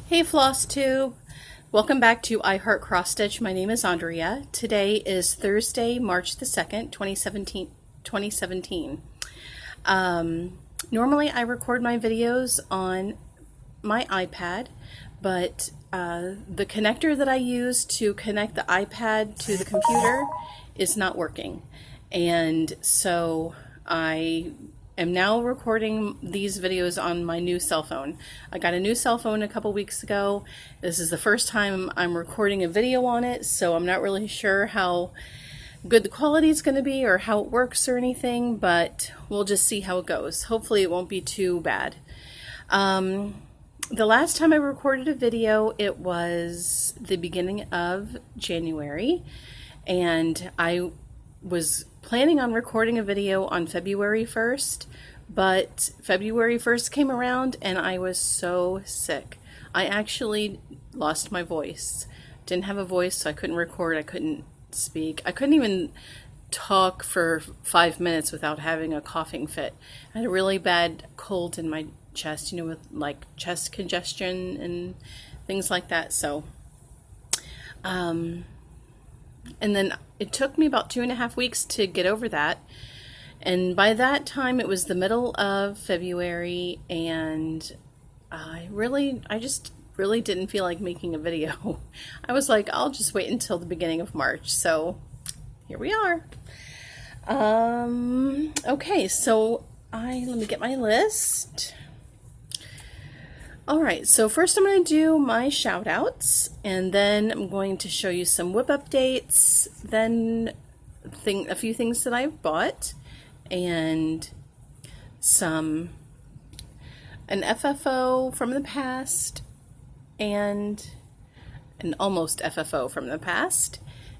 Hey FlossTube! Welcome back to I Heart Cross Stitch. My name is Andrea. Today is Thursday, March the 2nd, 2017. Normally I record my videos on my iPad, but the connector that I use to connect the iPad to the computer is not working. And so I am now recording these videos on my new cell phone. I got a new cell phone a couple weeks ago. This is the first time I'm recording a video on it, so I'm not really sure how good the quality is going to be or how it works or anything, but we'll just see how it goes. Hopefully it won't be too bad. The last time I recorded a video, it was the beginning of January, and I was planning on recording a video on February 1st, but February 1st came around and I was so sick. I actually lost my voice. Didn't have a voice, so I couldn't record, I couldn't speak. I couldn't even talk for 5 minutes without having a coughing fit. I had a really bad cold in my chest, you know, with like chest congestion and things like that. So, and then it took me about 2.5 weeks to get over that. And by that time, it was the middle of February, and I just really didn't feel like making a video. I was like, I'll just wait until the beginning of March. So here we are. Okay, so let me get my list. Alright, so first I'm going to do my shout outs, and then I'm going to show you some whip updates, then a few things that I've bought, and an FFO from the past, and an almost FFO from the past,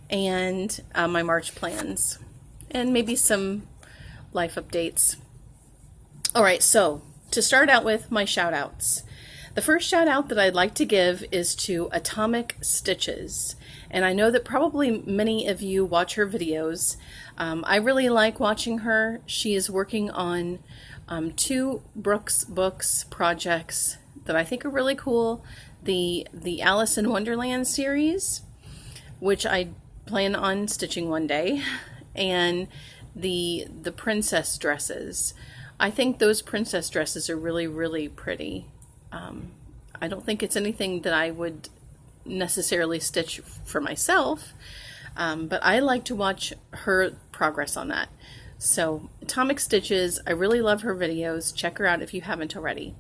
and my March plans, and maybe some life updates. Alright, so to start out with my shout outs. The first shout out that I'd like to give is to Atomic Stitches. And I know that probably many of you watch her videos. I really like watching her. She is working on 2 Brooks Books projects that I think are really cool. The Alice in Wonderland series, which I plan on stitching one day, and the princess dresses. I think those princess dresses are really, really pretty. I don't think it's anything that I would necessarily stitch for myself, but I like to watch her progress on that. So Atomic Stitches, I really love her videos. Check her out if you haven't already.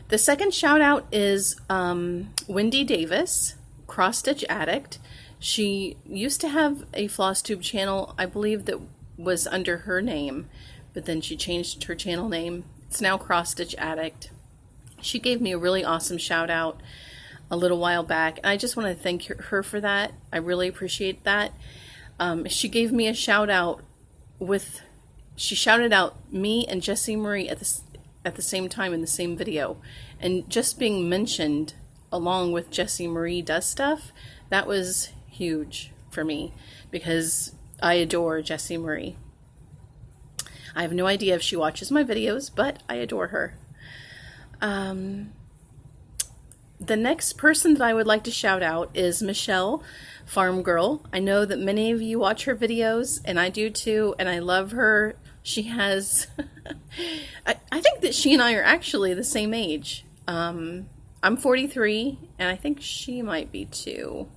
The second shout out is Wendy Davis, Cross Stitch Addict. She used to have a FlossTube channel, I believe, that was under her name, but then she changed her channel name. It's now Cross Stitch Addict. She gave me a really awesome shout out a little while back, and I just want to thank her for that. I really appreciate that. She gave me a shout out she shouted out me and Jessie Marie at the same time in the same video, and just being mentioned along with Jessie Marie Does Stuff, that was huge for me because I adore Jessie Marie. I have no idea if she watches my videos, but I adore her. The next person that I would like to shout out is Michelle, Farm Girl. I know that many of you watch her videos, and I do too, and I love her. She has, I think that she and I are actually the same age. I'm 43, and I think she might be too.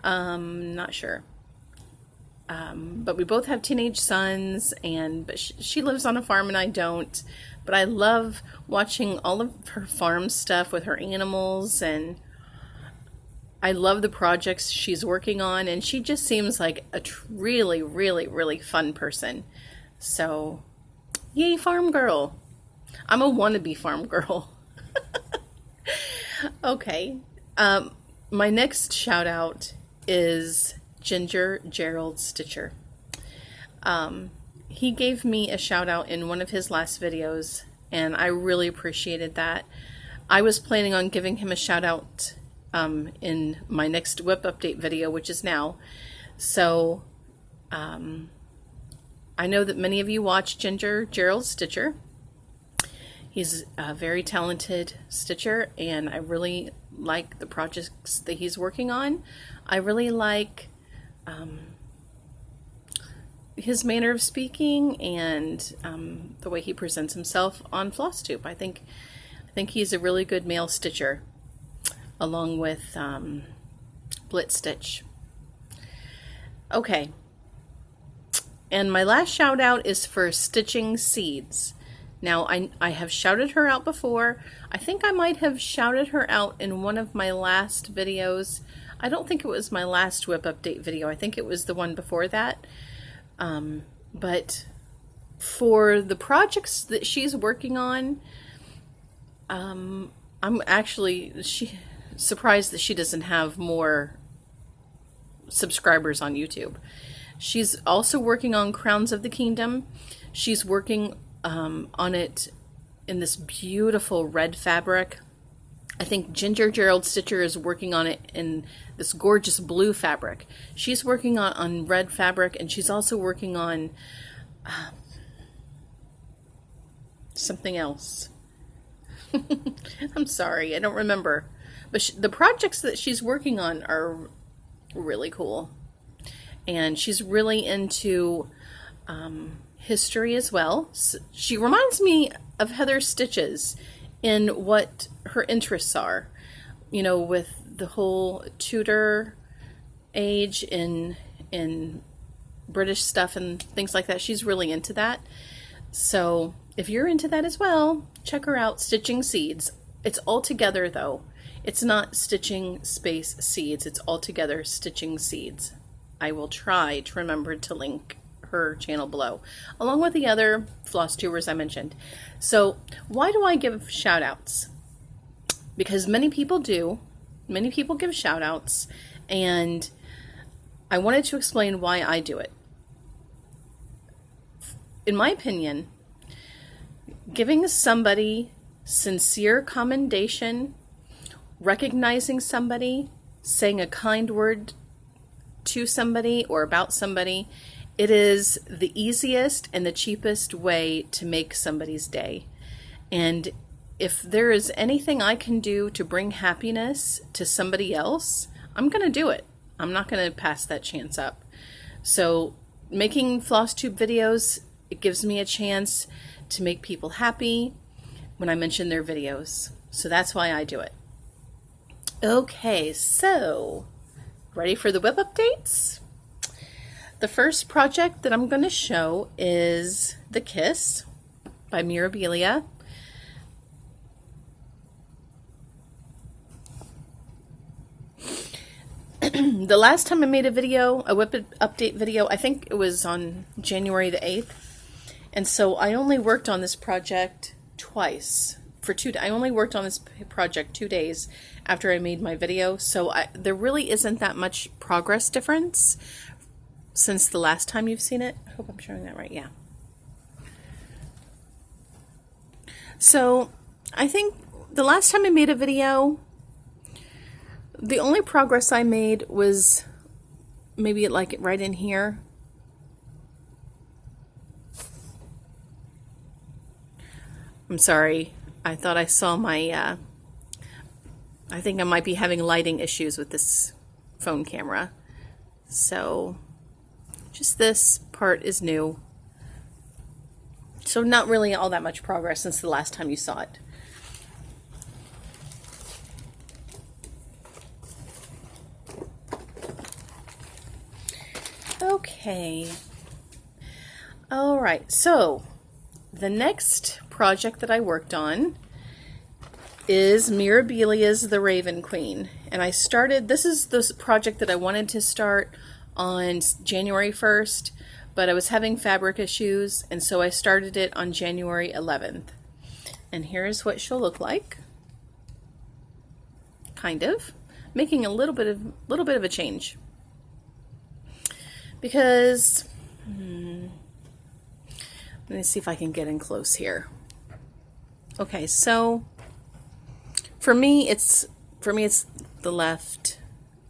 Not sure. But we both have teenage sons, but she lives on a farm and I don't. But I love watching all of her farm stuff with her animals, and I love the projects she's working on, and she just seems like a really, really, really fun person. So, yay, Farm Girl. I'm a wannabe farm girl. Okay. My next shout out is Gerald Stitcher. He gave me a shout out in one of his last videos, and I really appreciated that. I was planning on giving him a shout out in my next whip update video, which is now. So I know that many of you watch Gerald Stitcher. He's a very talented stitcher, and I really like the projects that he's working on. I really like his manner of speaking and the way he presents himself on FlossTube. I think he's a really good male stitcher, along with Blitz Stitch. Okay, and my last shout out is for Stitchingseeds. Now, I have shouted her out before. I think I might have shouted her out in one of my last videos. I don't think it was my last whip update video. I think it was the one before that. But for the projects that she's working on, I'm actually surprised that she doesn't have more subscribers on YouTube. She's also working on Crowns of the Kingdom. She's working on it in this beautiful red fabric. I think Gerald Stitcher is working on it in this gorgeous blue fabric. She's working on red fabric, and she's also working on something else. I'm sorry, I don't remember. But the projects that she's working on are really cool. And she's really into history as well. So she reminds me of Heather Stitches in what her interests are. You know, with the whole Tudor age in British stuff and things like that. She's really into that. So if you're into that as well, check her out, Stitchingseeds. It's all together though. It's not Stitching space Seeds. It's all together Stitchingseeds. I will try to remember to link her channel below, along with the other FlossTubers I mentioned. So why do I give shout outs? Because many people do. Many people give shout outs, and I wanted to explain why I do it. In my opinion, giving somebody sincere commendation, recognizing somebody, saying a kind word to somebody or about somebody, it is the easiest and the cheapest way to make somebody's day. And if there is anything I can do to bring happiness to somebody else, I'm going to do it. I'm not going to pass that chance up. So making FlossTube videos, it gives me a chance to make people happy when I mention their videos. So that's why I do it. Okay, so ready for the whip updates? The first project that I'm going to show is The Kiss by Mirabilia. The last time I made a video, a whip update video, I think it was on January the 8th. And so I only worked on this project twice. I only worked on this project 2 days after I made my video. So there really isn't that much progress difference since the last time you've seen it. I hope I'm showing that right. Yeah. So I think the last time I made a video, the only progress I made was maybe like right in here. I'm sorry. I thought I saw my, I think I might be having lighting issues with this phone camera. So just this part is new. So not really all that much progress since the last time you saw it. Okay. All right. So the next project that I worked on is Mirabilia's The Raven Queen. And I started, this is the project that I wanted to start on January 1st, but I was having fabric issues, and so I started it on January 11th. And here's what she'll look like. Kind of. Making a little bit of a change. Because, let me see if I can get in close here. Okay, so for me it's the left.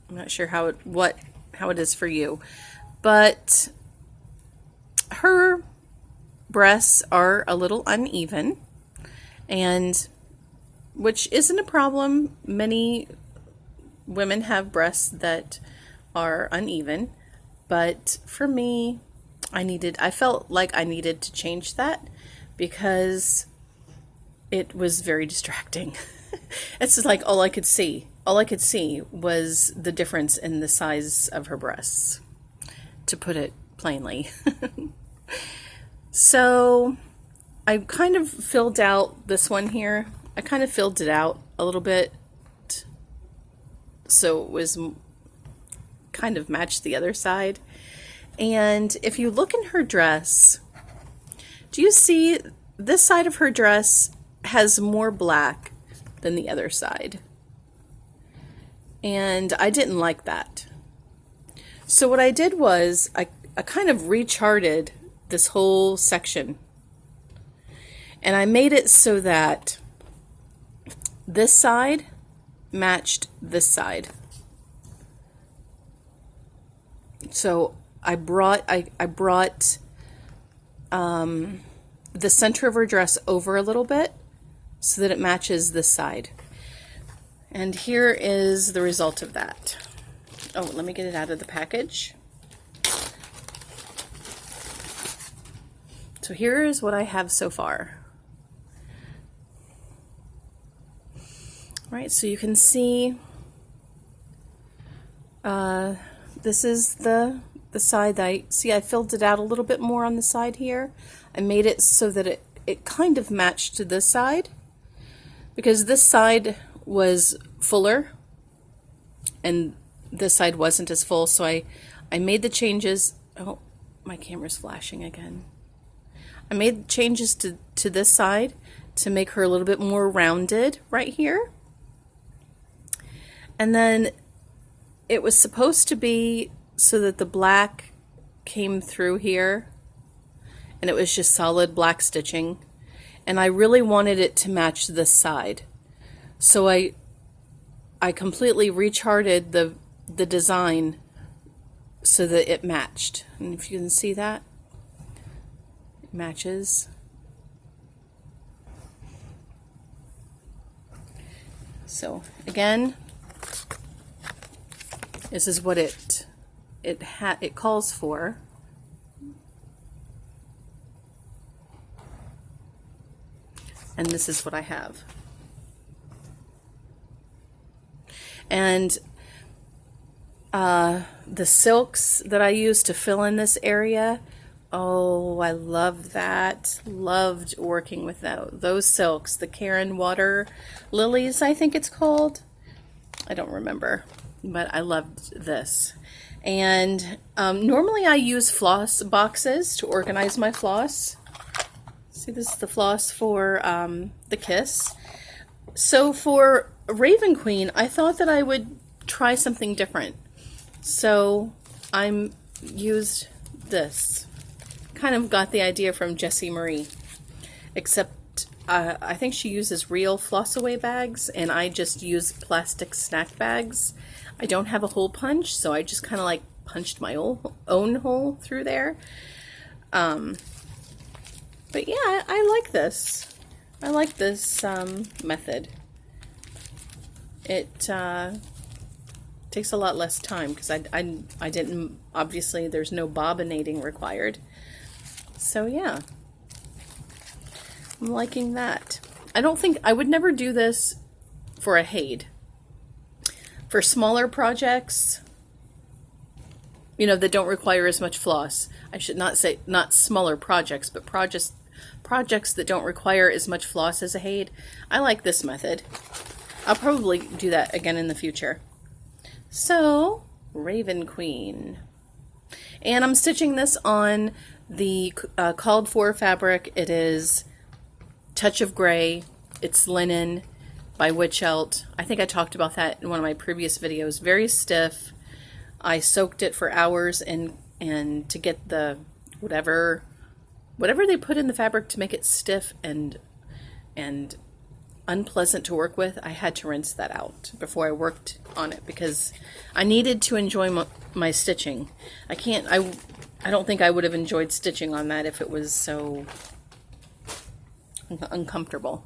I'm not sure how it is for you, but her breasts are a little uneven, and which isn't a problem. Many women have breasts that are uneven, but for me, I felt like I needed to change that because it was very distracting. It's just like all I could see. All I could see was the difference in the size of her breasts, to put it plainly. So I kind of filled out this one here. I kind of filled it out a little bit so it was kind of matched the other side. And if you look in her dress, do you see this side of her dress has more black than the other side? And I didn't like that. So what I did was I kind of recharted this whole section. And I made it so that this side matched this side. So I brought the center of her dress over a little bit so that it matches this side. And here is the result of that. Oh, let me get it out of the package. So here is what I have so far. All right, so you can see this is the side that I filled it out a little bit more on the side here. I made it so that it kind of matched to this side, because this side was fuller and this side wasn't as full. So I made the changes. Oh, my camera's flashing again. I made changes to this side to make her a little bit more rounded right here. And then it was supposed to be so that the black came through here and it was just solid black stitching. And I really wanted it to match this side. So I completely recharted the design so that it matched. And if you can see that, it matches. So again, this is what it calls for. And this is what I have. And the silks that I used to fill in this area, oh, I love that. Loved working with those silks. The Karen Water Lilies, I think it's called. I don't remember, but I loved this. And normally I use floss boxes to organize my floss. See, this is the floss for the Kiss. So for Raven Queen, I thought that I would try something different. So I used this. Kind of got the idea from Jessie Marie, except I think she uses real floss away bags and I just use plastic snack bags. I don't have a hole punch, so I just kind of like punched my own hole through there. But yeah, I like this. I like this method. It takes a lot less time because I didn't, obviously there's no bobbinating required. So yeah, I'm liking that. I would never do this for a Haid. For smaller projects, that don't require as much floss. I should not say not smaller projects, but projects that don't require as much floss as a Haid. I like this method. I'll probably do that again in the future. So, Raven Queen. And I'm stitching this on the called for fabric. It is Touch of Gray. It's linen by Witchelt. I think I talked about that in one of my previous videos. Very stiff. I soaked it for hours and to get the whatever they put in the fabric to make it stiff and unpleasant to work with. I had to rinse that out before I worked on it because I needed to enjoy my stitching. I don't think I would have enjoyed stitching on that if it was so uncomfortable.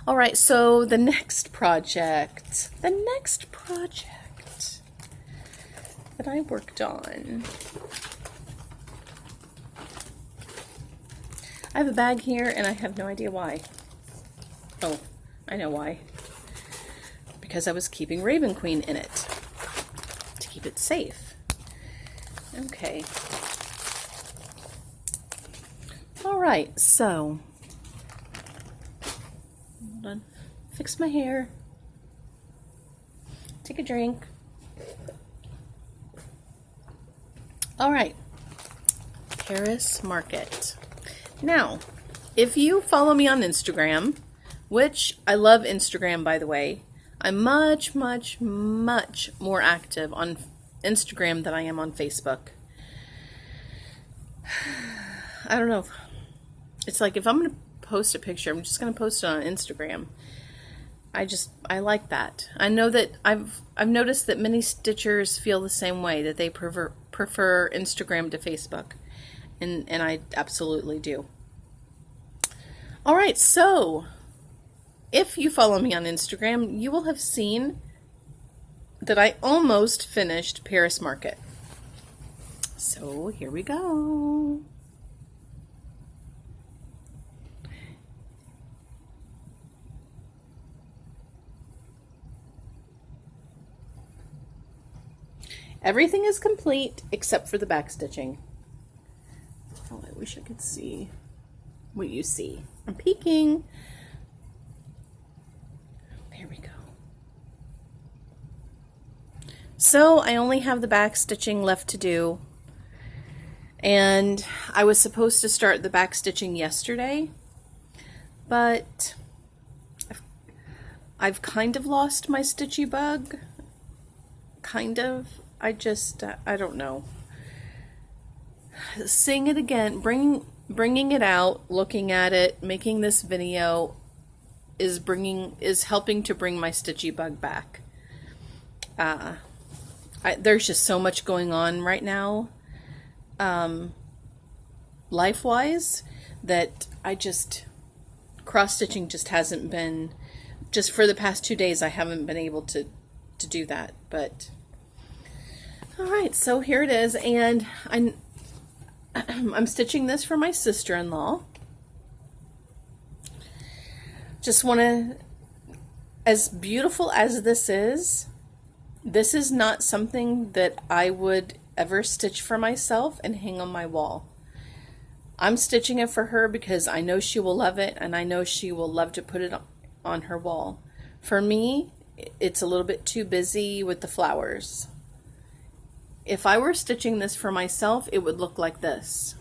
All right, so the next project that I worked on. I have a bag here and I have no idea why. Oh, I know why. Because I was keeping Raven Queen in it to keep it safe. Okay. All right, so hold on. Fix my hair. Take a drink. All right. Paris Market. Now, if you follow me on Instagram, which I love Instagram, by the way, I'm much, much, much more active on Instagram than I am on Facebook. I don't know. It's like if I'm going to post a picture, I'm just going to post it on Instagram. I like that. I know that I've noticed that many stitchers feel the same way, that they prefer Instagram to Facebook. And I absolutely do. All right, so if you follow me on Instagram, you will have seen that I almost finished Paris Market. So here we go. Everything is complete except for the back stitching. Oh, I wish I could see what you see. I'm peeking. There we go. So I only have the back stitching left to do. And I was supposed to start the back stitching yesterday, but I've kind of lost my stitchy bug. Kind of. I don't know. Seeing it again, bringing it out, looking at it, making this video is helping to bring my stitchy bug back. There's just so much going on right now, life-wise, that cross-stitching just hasn't been, just for the past 2 days I haven't been able to do that, but all right, so here it is, and I'm stitching this for my sister-in-law. Just want to, as beautiful as this is not something that I would ever stitch for myself and hang on my wall. I'm stitching it for her because I know she will love it, and I know she will love to put it on her wall. For me, it's a little bit too busy with the flowers. If I were stitching this for myself, it would look like this.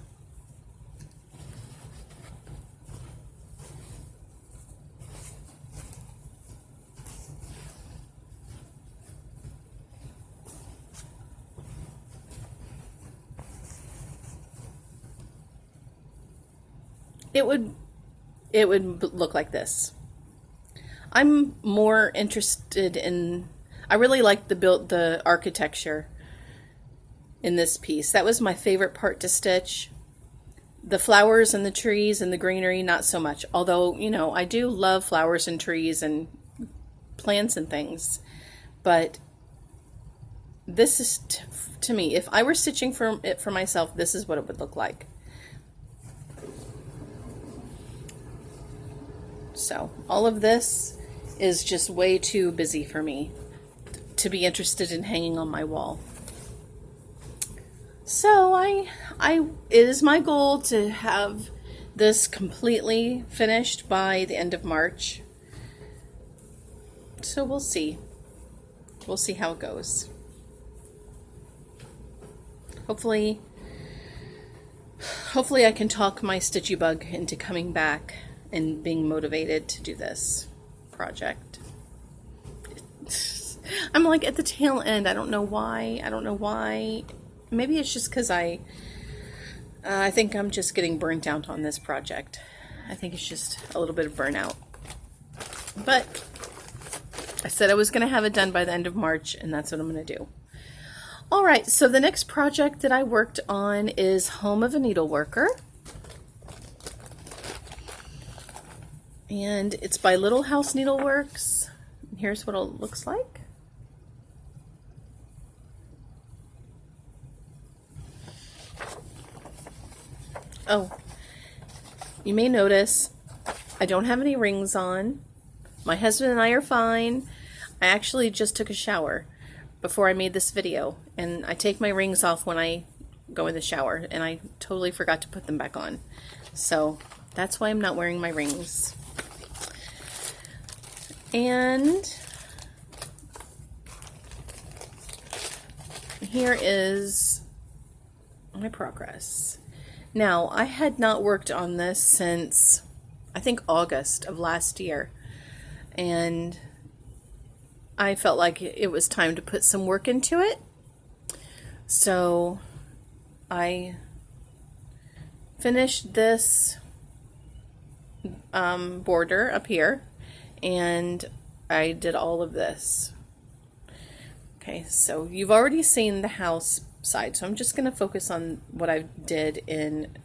It would look like this. I'm more interested in, I really like the architecture in this piece. That was my favorite part to stitch. The flowers and the trees and the greenery, not so much. Although, you know, I do love flowers and trees and plants and things. But this is, to me, if I were stitching it for myself, this is what it would look like. So, all of this is just way too busy for me to be interested in hanging on my wall. So it is my goal to have this completely finished by the end of March. So we'll see. We'll see how it goes. Hopefully I can talk my stitchy bug into coming back and being motivated to do this project. I'm like at the tail end. I don't know why. Maybe it's just because I think I'm just getting burnt out on this project. I think it's just a little bit of burnout. But I said I was going to have it done by the end of March, and that's what I'm going to do. All right, so the next project that I worked on is Home of a Needleworker. And it's by Little House Needleworks. Here's what it looks like. Oh, you may notice I don't have any rings on. My husband and I are fine. I actually just took a shower before I made this video, and I take my rings off when I go in the shower, and I totally forgot to put them back on. So that's why I'm not wearing my rings. And here is my progress. Now, I had not worked on this since, I think, August of last year, and I felt like it was time to put some work into it. So I finished this border up here, and I did all of this. Okay, so you've already seen the house side, so I'm just going to focus on what I did in,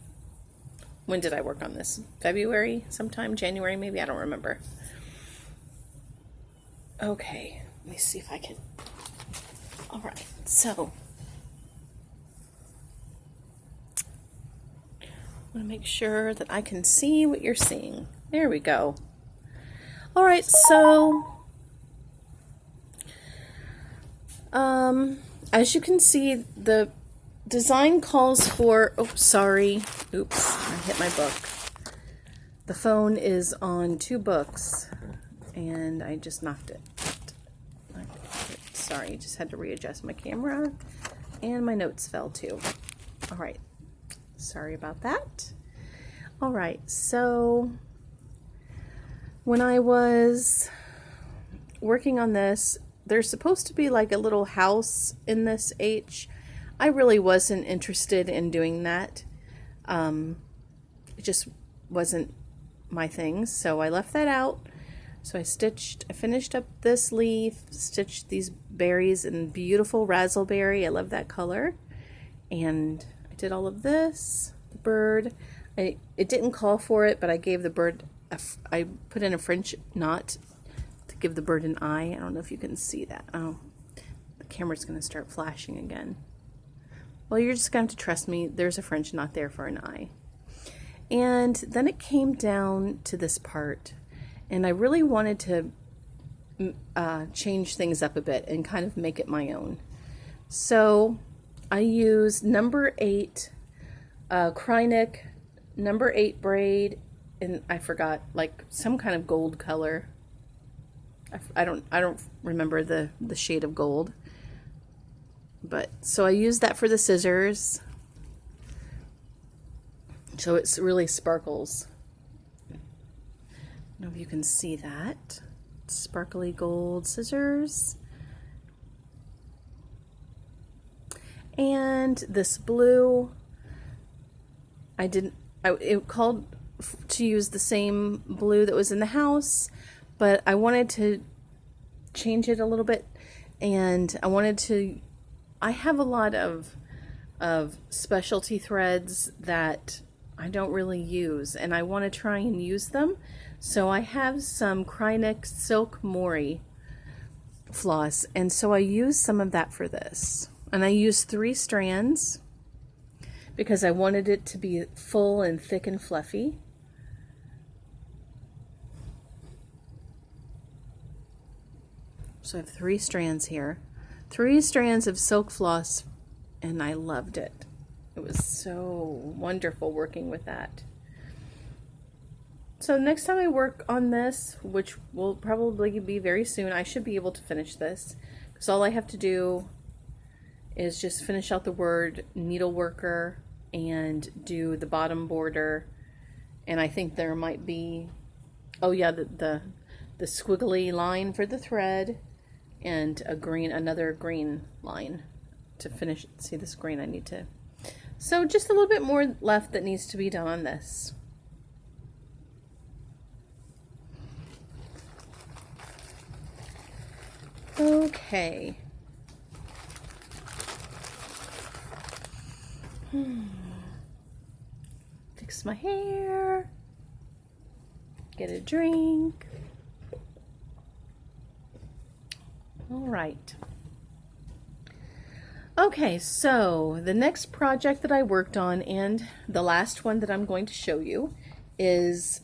when did I work on this? February sometime? January maybe? I don't remember. Okay, let me see if I can. Alright, so I want to make sure that I can see what you're seeing. There we go. Alright, so as you can see, the design calls for, oops, sorry, oops, I hit my book. The phone is on 2 books, and I just knocked it. Sorry, just had to readjust my camera, and my notes fell too. All right, sorry about that. All right, so when I was working on this, there's supposed to be like a little house in this H. I really wasn't interested in doing that. It just wasn't my thing, so I left that out. So I finished up this leaf, stitched these berries in beautiful razzleberry. I love that color. And I did all of this. The bird, it didn't call for it, but I gave the bird, I put in a French knot to give the bird an eye. I don't know if you can see that. Oh, the camera's going to start flashing again. Well, you're just going to have to trust me. There's a French knot there for an eye. And then it came down to this part. And I really wanted to change things up a bit and kind of make it my own. So I used number 8 Krynic, number 8 braid, and I forgot, like some kind of gold color. I don't remember the shade of gold. But so I used that for the scissors. So it really sparkles. I don't know if you can see that. Sparkly gold scissors. And this blue, it called to use the same blue that was in the house, but I wanted to change it a little bit, and I have a lot of specialty threads that I don't really use, and I want to try and use them. So I have some Krynic Silk Mori floss, and so I used some of that for this. And I used 3 strands because I wanted it to be full and thick and fluffy. So I have 3 strands here. 3 strands of silk floss, and I loved it. It was so wonderful working with that. So next time I work on this, which will probably be very soon, I should be able to finish this, because all I have to do is just finish out the word needleworker and do the bottom border, and I think there might be, oh yeah, the squiggly line for the thread, and another green line to finish. See this green I need to. So just a little bit more left that needs to be done on this. Okay. Fix my hair. get a drink. All right. Okay, so the next project that I worked on, and the last one that I'm going to show you, is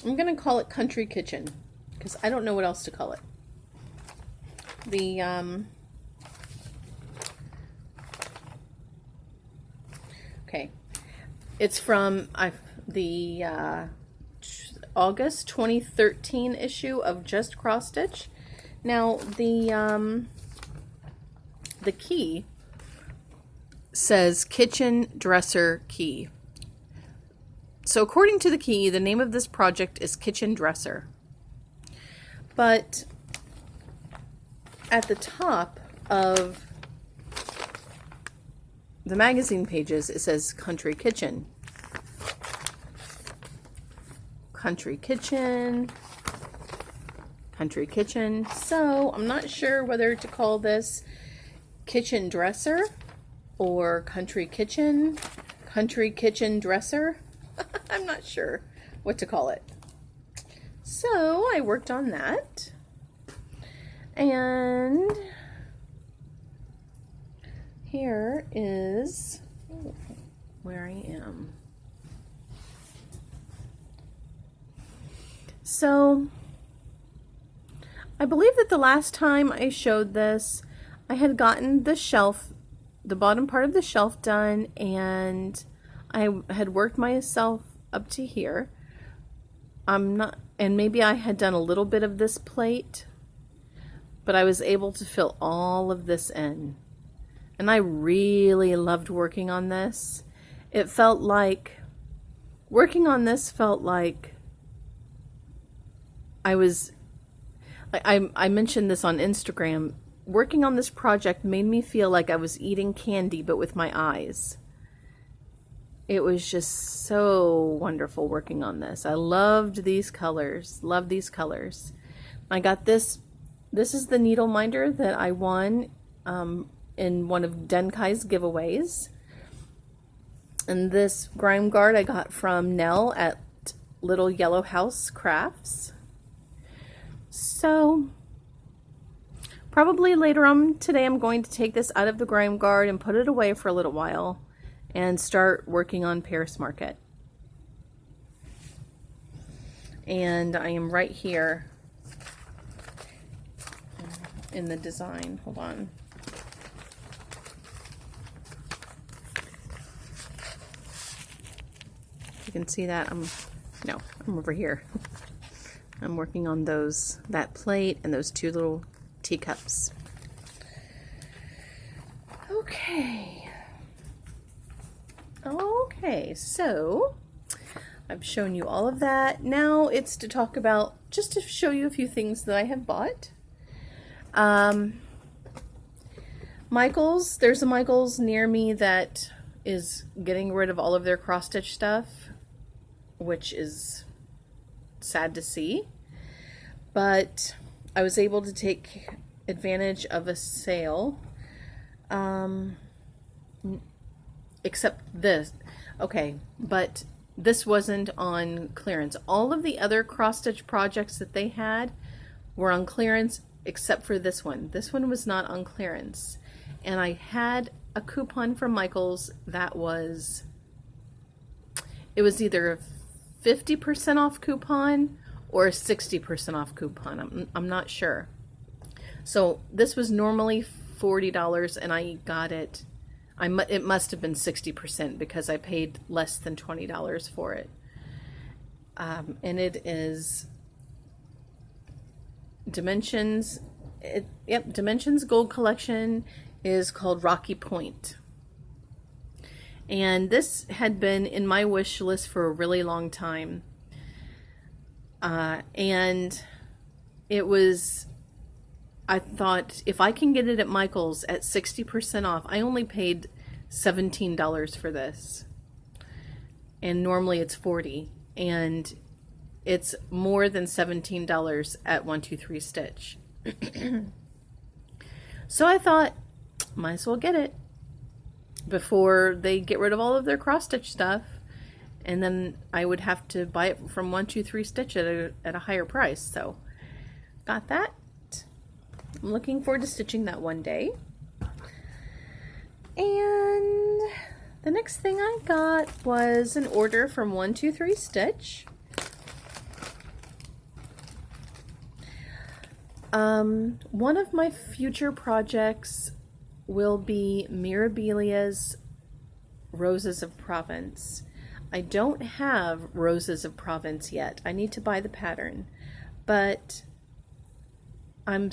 I'm going to call it Country Kitchen because I don't know what else to call it. Okay, it's from the August 2013 issue of Just Cross Stitch. Now the key says kitchen dresser key. So according to the key, the name of this project is Kitchen Dresser. But at the top of the magazine pages, it says Country Kitchen. Country Kitchen. Country Kitchen. So I'm not sure whether to call this Kitchen Dresser or Country Kitchen. Country Kitchen Dresser. I'm not sure what to call it. So I worked on that. And here is where I am. So I believe that the last time I showed this, I had gotten the shelf, the bottom part of the shelf done, and I had worked myself up to here. And maybe I had done a little bit of this plate, but I was able to fill all of this in. And I really loved working on this. It felt like, working on this felt like I mentioned this on Instagram. Working on this project made me feel like I was eating candy, but with my eyes. It was just so wonderful working on this. I loved these colors. Love these colors. I got this. This is the needle minder that I won in one of Denkai's giveaways. And this grime guard I got from Nell at Little Yellow House Crafts. So probably later on today I'm going to take this out of the grime guard and put it away for a little while and start working on Paris Market. And I am right here in the design. Hold on. You can see that. I'm over here. I'm working on that plate and those two little teacups. Okay, so I've shown you all of that. Now it's to talk about, just to show you a few things that I have bought. Michaels, there's a Michaels near me that is getting rid of all of their cross stitch stuff, which is sad to see. But I was able to take advantage of a sale. Except this. Okay, but this wasn't on clearance. All of the other cross stitch projects that they had were on clearance except for this one. This one was not on clearance. And I had a coupon from Michaels that was, it was either a 50% off coupon or a 60% off coupon. I'm not sure. So this was normally $40 and I got it. It must have been 60% because I paid less than $20 for it. And it is Dimensions. Dimensions Gold Collection is called Rocky Point. And this had been in my wish list for a really long time. And it was, I thought, if I can get it at Michael's at 60% off, I only paid $17 for this. And normally it's $40. And it's more than $17 at 123 Stitch. So I thought, might as well get it. before they get rid of all of their cross stitch stuff, and then I would have to buy it from 123 Stitch at a higher price. So got that. I'm looking forward to stitching that one day. And the next thing I got was an order from 123 Stitch. One of my future projects will be Mirabilia's Roses of Provence. I don't have Roses of Provence yet. I need to buy the pattern, but I'm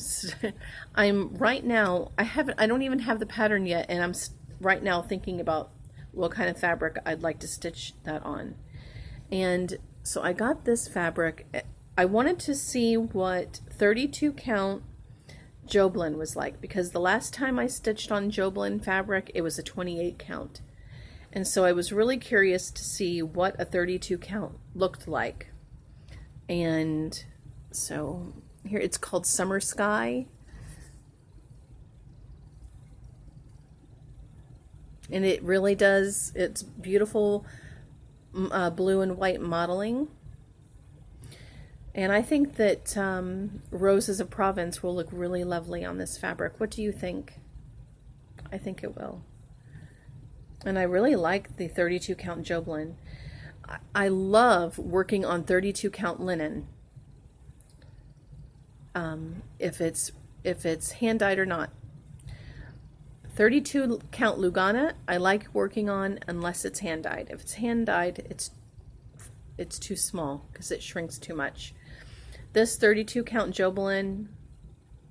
right now, I don't even have the pattern yet, and I'm right now thinking about what kind of fabric I'd like to stitch that on. And so I got this fabric. I wanted to see what 32 count Joblin was like, because the last time I stitched on Joblin fabric, it was a 28 count. And so I was really curious to see what a 32 count looked like. And so here it's called Summer Sky. And it really does, it's beautiful blue and white modeling. And I think that Roses of Provence will look really lovely on this fabric. What do you think? I think it will. And I really like the 32 count Joblin. I love working on 32 count linen. If it's hand dyed or not. 32 count Lugana, I like working on unless it's hand dyed. If it's hand dyed, it's too small because it shrinks too much. This 32 count Joblin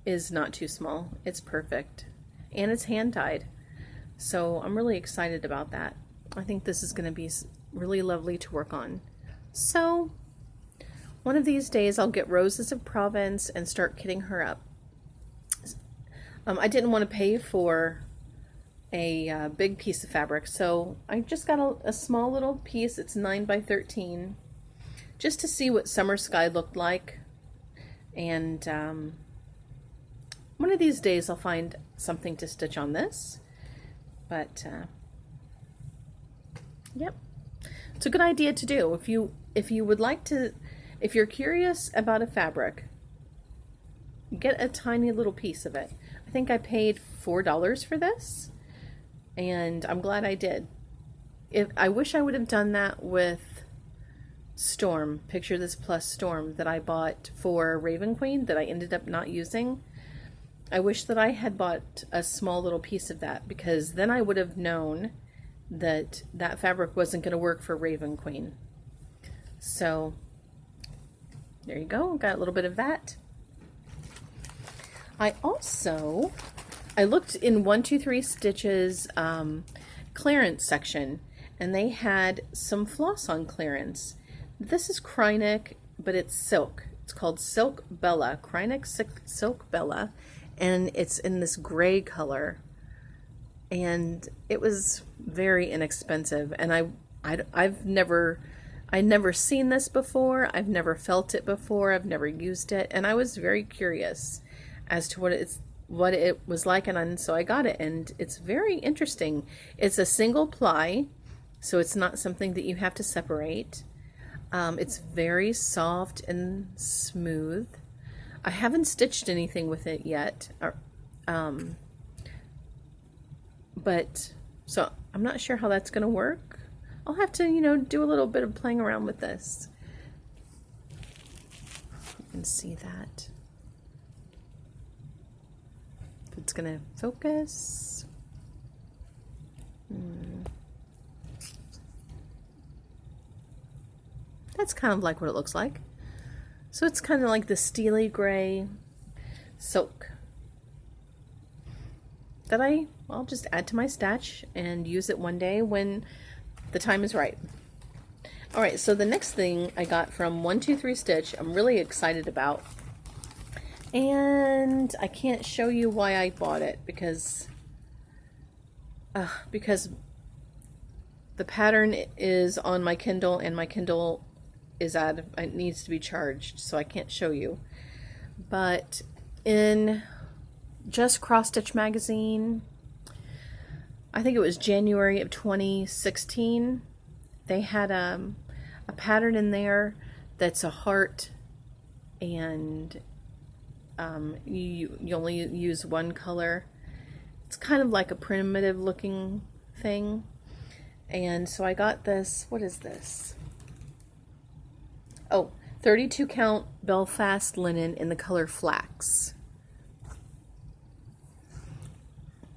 is not too small. It's perfect. And it's hand dyed. So I'm really excited about that. I think this is going to be really lovely to work on. So one of these days I'll get Roses of Provence and start kitting her up. I didn't want to pay for a big piece of fabric, so I just got a small little piece. It's 9 by 13, just to see what Summer Sky looked like. And one of these days I'll find something to stitch on this. But yep, it's a good idea to do. If you would like to, if you're curious about a fabric, get a tiny little piece of it. I think I paid $4 for this, and I'm glad I did. I wish I would have done that with Storm, Picture This Plus Storm, that I bought for Raven Queen that I ended up not using. I wish that I had bought a small little piece of that, because then I would have known that that fabric wasn't going to work for Raven Queen. So there you go, got a little bit of that. I looked in 123 Stitches clearance section, and they had some floss on clearance. This is Krynic, but it's silk. It's called Silk Bella, Krynic Silk Bella, and it's in this gray color. And it was very inexpensive, and I've never seen this before. I've never felt it before. I've never used it, and I was very curious as to what it was like, and so I got it, and it's very interesting. It's a single ply, so it's not something that you have to separate. It's very soft and smooth. I haven't stitched anything with it yet, but so I'm not sure how that's going to work. I'll have to, do a little bit of playing around with this. You can see that. If it's going to focus. That's kind of like what it looks like. So it's kind of like the steely gray silk that I'll just add to my stash and use it one day when the time is right. All right, so the next thing I got from 123 Stitch, I'm really excited about. And I can't show you why I bought it because the pattern is on my Kindle, and my Kindle it needs to be charged, so I can't show you. But in Just Cross Stitch magazine, I think it was January of 2016. They had a pattern in there that's a heart, and you only use one color. It's kind of like a primitive looking thing. And so I got this, what is this? Oh, 32 count Belfast linen in the color flax.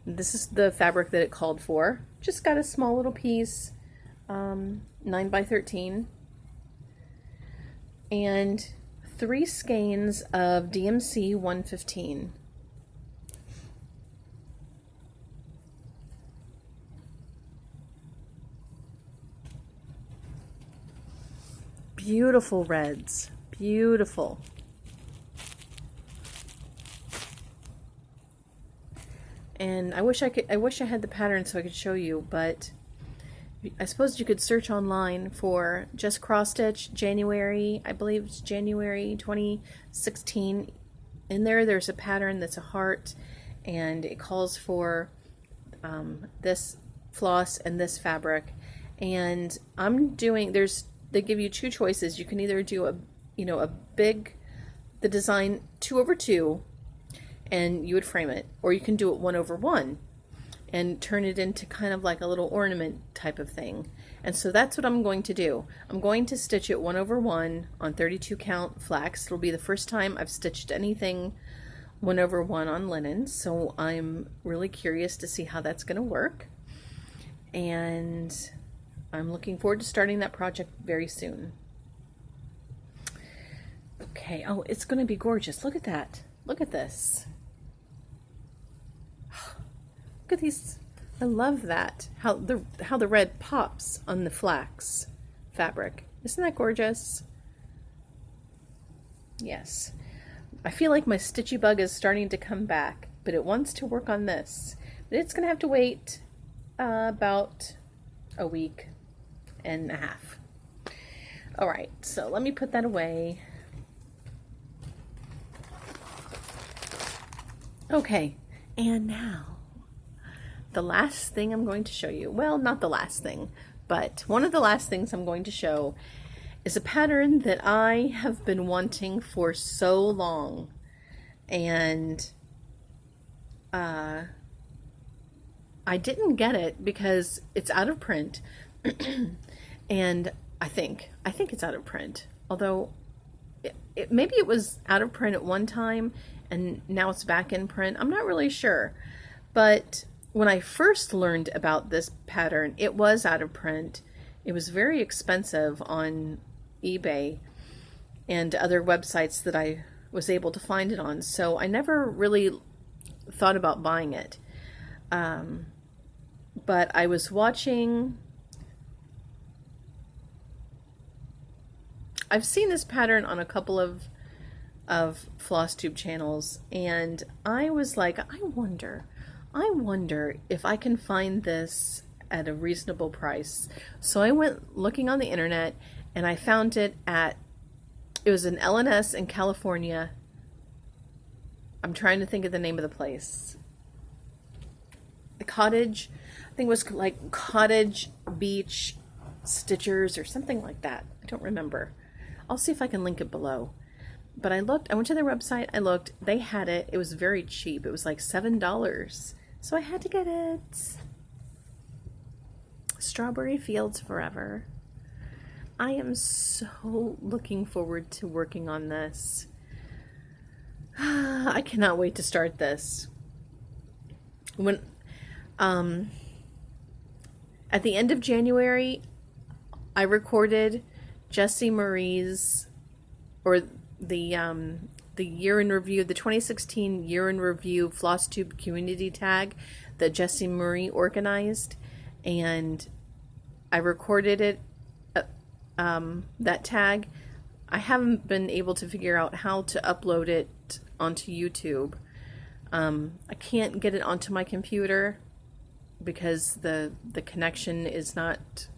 This is the fabric that it called for. Just got a small little piece, 9 by 13. And 3 skeins of DMC 115. Beautiful reds, beautiful. And I wish I had the pattern so I could show you, but I suppose you could search online for just cross stitch January, I believe it's January 2016. In there's a pattern that's a heart, and it calls for this floss and this fabric. And I'm doing, they give you 2 choices. You can either do the design 2/2, and you would frame it, or you can do it 1/1 and turn it into kind of like a little ornament type of thing. And so that's what I'm going to do. I'm going to stitch it 1/1 on 32 count flax. It'll be the first time I've stitched anything 1/1 on linen, so I'm really curious to see how that's going to work. And I'm looking forward to starting that project very soon. Okay, oh, it's going to be gorgeous. Look at that. Look at this. Look at these. I love that. How the red pops on the flax fabric. Isn't that gorgeous? Yes. I feel like my stitchy bug is starting to come back, but it wants to work on this. But it's going to have to wait about a week and a half. All right, so let me put that away. Okay, and now the last thing I'm going to show you, well, not the last thing, but one of the last things I'm going to show is a pattern that I have been wanting for so long. And I didn't get it because it's out of print. And I think it's out of print, although maybe it was out of print at one time and now it's back in print. I'm not really sure, but when I first learned about this pattern, it was out of print. It was very expensive on eBay and other websites that I was able to find it on, so I never really thought about buying it. But I was watching, I've seen this pattern on a couple of FlossTube channels, and I was like, I wonder if I can find this at a reasonable price. So I went looking on the internet, and I found it was an LNS in California. I'm trying to think of the name of the place. The Cottage, I think it was like Cottage Beach Stitchers or something like that. I don't remember. I'll see if I can link it below. But I went to their website, I looked, they had it. It was very cheap. It was like $7. So I had to get it. Strawberry Fields Forever. I am so looking forward to working on this. I cannot wait to start this. When at the end of January, I recorded Jessie Marie's, or the year in review, the 2016 year in review FlossTube community tag that Jessie Marie organized, and I recorded it, that tag. I haven't been able to figure out how to upload it onto YouTube. I can't get it onto my computer because the connection is not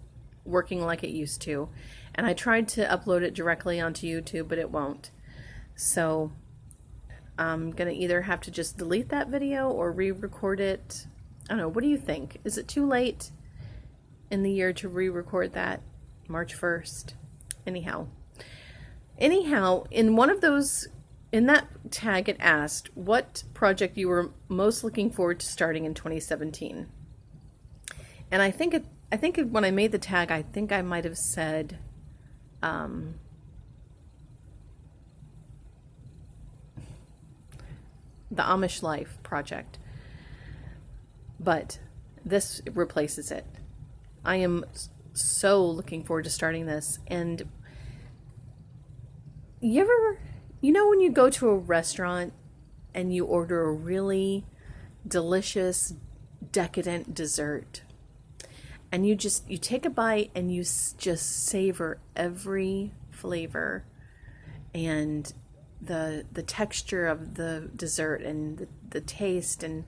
working like it used to, and I tried to upload it directly onto YouTube, but it won't. So I'm gonna either have to just delete that video or re-record it I don't know, what do you think? Is it too late in the year to re-record that? March 1st. Anyhow, in one of those, in that tag, it asked what project you were most looking forward to starting in 2017. And I think when I made the tag, I think I might have said, the Amish Life project. But this replaces it. I am so looking forward to starting this. And you know when you go to a restaurant and you order a really delicious, decadent dessert, and you take a bite and you just savor every flavor and the texture of the dessert and the taste, and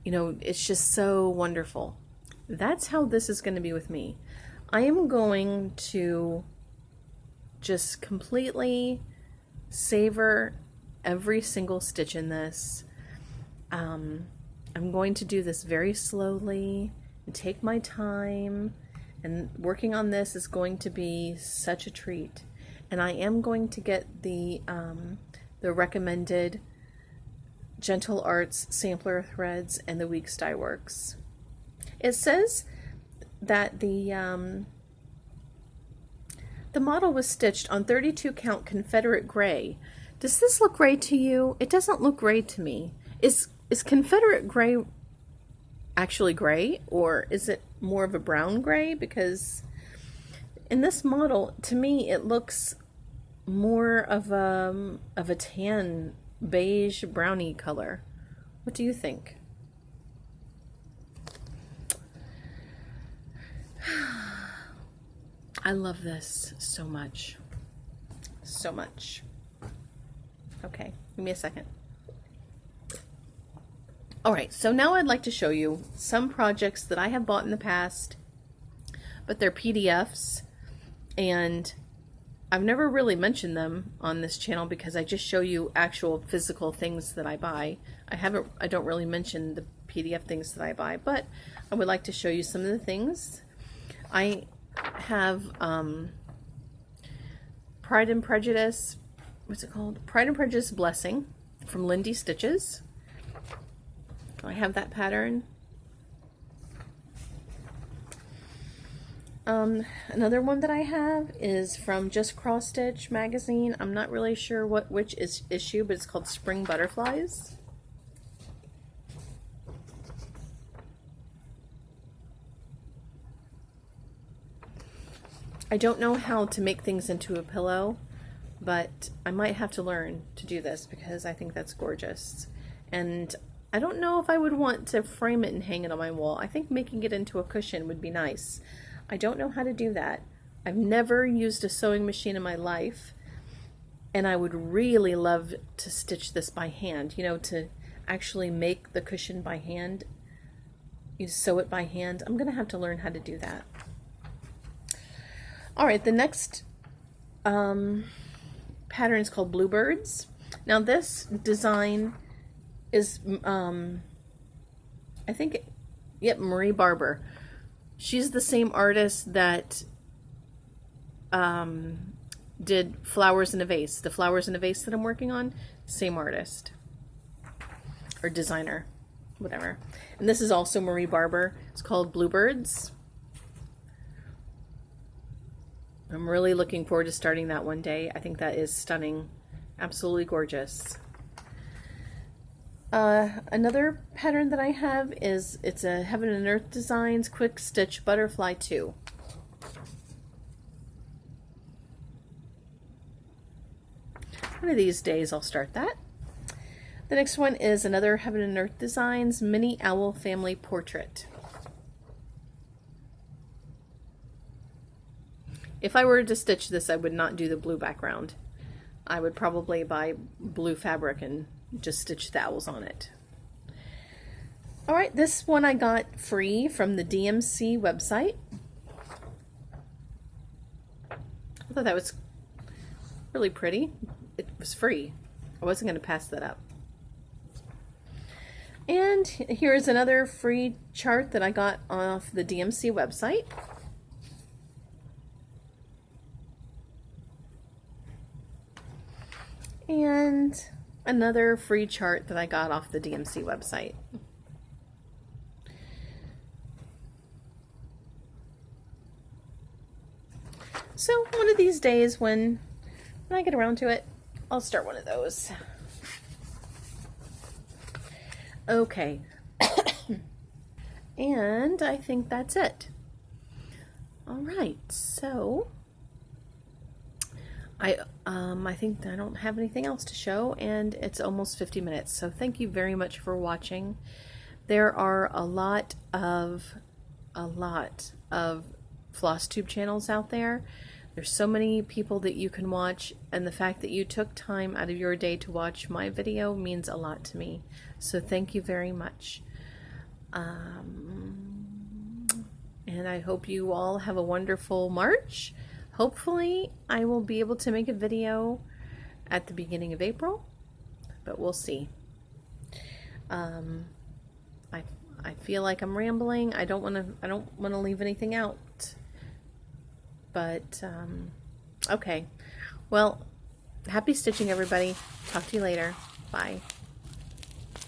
it's just so wonderful. That's how this is going to be with me. I am going to just completely savor every single stitch in this. I'm going to do this very slowly and take my time, and working on this is going to be such a treat. And I am going to get the recommended Gentle Arts sampler threads and the Weeks Dye Works. It says that the model was stitched on 32 count Confederate gray. Does this look gray to you? It doesn't look gray to me. Is Confederate gray actually gray, or is it more of a brown gray? Because in this model, to me, it looks more of a tan, beige, browny color. What do you think? I love this so much. So much. Okay, give me a second. Alright, so now I'd like to show you some projects that I have bought in the past, but they're PDFs, and I've never really mentioned them on this channel because I just show you actual physical things that I buy. I don't really mention the PDF things that I buy, but I would like to show you some of the things. I have Pride and Prejudice, what's it called? Pride and Prejudice Blessing from Lindy Stitches. I have that pattern. Another one that I have is from Just Cross Stitch magazine. I'm not really sure which is issue, but it's called Spring Butterflies. I don't know how to make things into a pillow, but I might have to learn to do this because I think that's gorgeous. And I don't know if I would want to frame it and hang it on my wall. I think making it into a cushion would be nice. I don't know how to do that. I've never used a sewing machine in my life, and I would really love to stitch this by hand, to actually make the cushion by hand. You sew it by hand. I'm going to have to learn how to do that. Alright, the next pattern is called Bluebirds. Now this design is, I think, Marie Barber. She's the same artist that did Flowers in a Vase. The Flowers in a Vase that I'm working on, same artist. Or designer, whatever. And this is also Marie Barber. It's called Bluebirds. I'm really looking forward to starting that one day. I think that is stunning. Absolutely gorgeous. Another pattern that I have is, it's a Heaven and Earth Designs Quick Stitch Butterfly 2. One of these days I'll start that. The next one is another Heaven and Earth Designs Mini Owl Family Portrait. If I were to stitch this, I would not do the blue background. I would probably buy blue fabric and just stitch the owls on it. Alright, this one I got free from the DMC website. I thought that was really pretty. It was free. I wasn't going to pass that up. And here's another free chart that I got off the DMC website. And another free chart that I got off the DMC website. So one of these days when I get around to it, I'll start one of those. Okay. And I think that's it. All right, so I think I don't have anything else to show, and it's almost 50 minutes. So thank you very much for watching. There are a lot of FlossTube channels out there. There's so many people that you can watch, and the fact that you took time out of your day to watch my video means a lot to me. So thank you very much. And I hope you all have a wonderful March. Hopefully I will be able to make a video at the beginning of April, but we'll see. I feel like I'm rambling. I don't want to leave anything out. But okay. Well, happy stitching, everybody. Talk to you later. Bye.